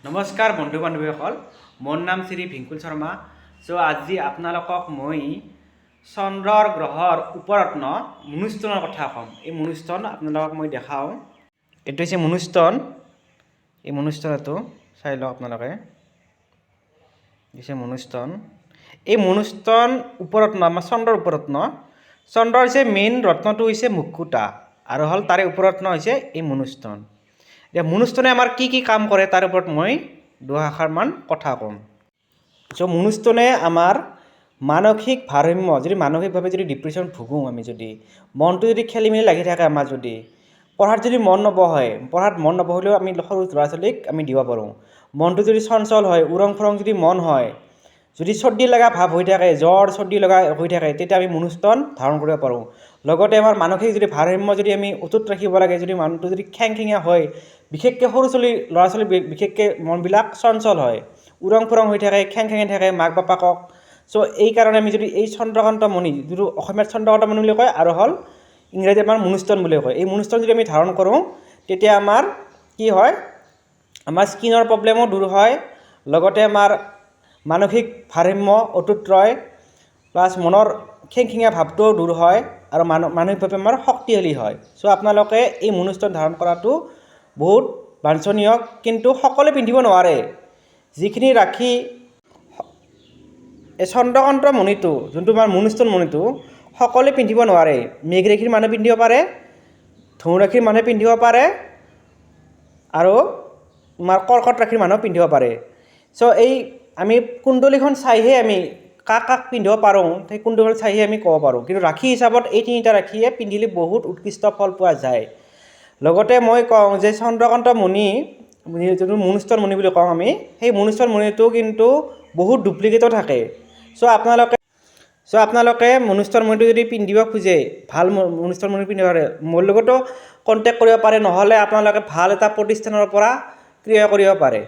নমস্কাৰ বন্ধু বান্ধৱীসকল, মোৰ নাম শ্ৰী ভিংকুল শৰ্মা। আজি আপোনালোকক মই চন্দ্ৰৰ গ্ৰহৰ ওপৰত মনুষ্ঠনৰ কথা ক'ম। এই মনুষ্ঠন আপোনালোকক মই দেখাওঁ। এইটো হৈছে মনুষ্ঠন। এই মনুষ্ঠনটো চাই লওক আপোনালোকে। হৈছে মনুষ্ঠন। এই মনুষ্ঠন ওপৰত আমাৰ চন্দ্ৰৰ ওপৰত চন্দ্ৰৰ হৈছে মেইন ৰত্নটো হৈছে মুকুতা আৰু হ'ল তাৰে ওপৰত হৈছে এই মনুষ্ঠন। এতিয়া মনুষ্ঠনে আমাৰ কি কি কাম কৰে তাৰ ওপৰত মই দুআষাৰমান কথা ক'ম। মনুষ্ঠনে আমাৰ মানসিক ভাৰসাম্য, যদি মানসিকভাৱে যদি ডিপ্ৰেশ্যন ভুগোঁ, আমি যদি মনটো যদি খেলি মেলি লাগি থাকে, আমাৰ যদি পঢ়াত যদি মন নবহে, পঢ়াত মন নবহিলেও আমি সৰু ল'ৰা ছোৱালীক আমি দিব পাৰোঁ। মনটো যদি চঞ্চল হয়, উৰং ফুৰং যদি মন হয়, যদি চৰ্দি লগা ভাৱ হৈ থাকে, জ্বৰ চৰ্দি লগা হৈ থাকে, তেতিয়া আমি মনুষ্ঠন ধাৰণ কৰিব পাৰোঁ। লগতে আমাৰ মানসিক যদি ভাৰসাম্য যদি আমি অটুট ৰাখিব লাগে, যদি মানুহটো যদি খেংখেঙীয়া হয়, বিশেষকৈ সৰু ল'ৰা ছোৱালী বিশেষকৈ মনবিলাক চঞ্চল হয়, উৰং ফুৰং হৈ থাকে, খেংখেঙি থাকে মাক বাপাকক। এই কাৰণে আমি যদি এই চন্দ্ৰকান্ত মণি, যিটো অসমীয়াত চন্দ্ৰকান্ত মণি বুলি কয় আৰু হ'ল ইংৰাজীত আমাৰ মনুষ্ঠন বুলি কয়, এই মনুষ্ঠন যদি আমি ধাৰণ কৰোঁ তেতিয়া আমাৰ কি হয়, আমাৰ স্কিনৰ প্ৰব্লেমো দূৰ হয়, লগতে আমাৰ মানসিক ভাৰসাম্য অটুট ৰয়, প্লাছ মনৰ খেংখেঙীয়া ভাৱটোও দূৰ হয় আৰু মানসিকভাৱে আমাৰ শক্তিশালী হয়। আপোনালোকে এই মনুষ্ঠন ধাৰণ কৰাটো বহুত বাঞ্ছনীয়, কিন্তু সকলোৱে পিন্ধিব নোৱাৰে। যিখিনি ৰাখি এই চন্দ্ৰকান্ত মণিটো, যোনটো আমাৰ মনুষ্ঠন মণিটো সকলোৱে পিন্ধিব নোৱাৰে। মেঘ ৰাশিৰ মানুহে পিন্ধিব পাৰে, ধনু ৰাশিৰ মানুহে পিন্ধিব পাৰে আৰু আমাৰ কৰ্কট ৰাশিৰ মানুহে পিন্ধিব পাৰে। এই আমি কুণ্ডলীখন চাইহে আমি কাক কাক পিন্ধিব পাৰোঁ, সেই কুণ্ডলীখন চাইহে আমি ক'ব পাৰোঁ। কিন্তু ৰাশি হিচাপত এই তিনিটা ৰাশিয়ে পিন্ধিলে বহুত উৎকৃষ্ট ফল পোৱা যায়। লগতে মই কওঁ যে চন্দ্ৰকান্ত মণি, যোনটো মনুষ্ঠন মণি বুলি কওঁ আমি, সেই মনুষ্ঠন মণিটো কিন্তু বহুত ডুপ্লিকেটো থাকে। আপোনালোকে মনুষ্ঠন মণিটো যদি পিন্ধিব খোজে, ভাল মনুষ্ঠন মণি পিন্ধিব পাৰে, মোৰ লগতো কণ্টেক্ট কৰিব পাৰে, নহ'লে আপোনালোকে ভাল এটা প্ৰতিষ্ঠানৰ পৰা ক্ৰয় কৰিব পাৰে।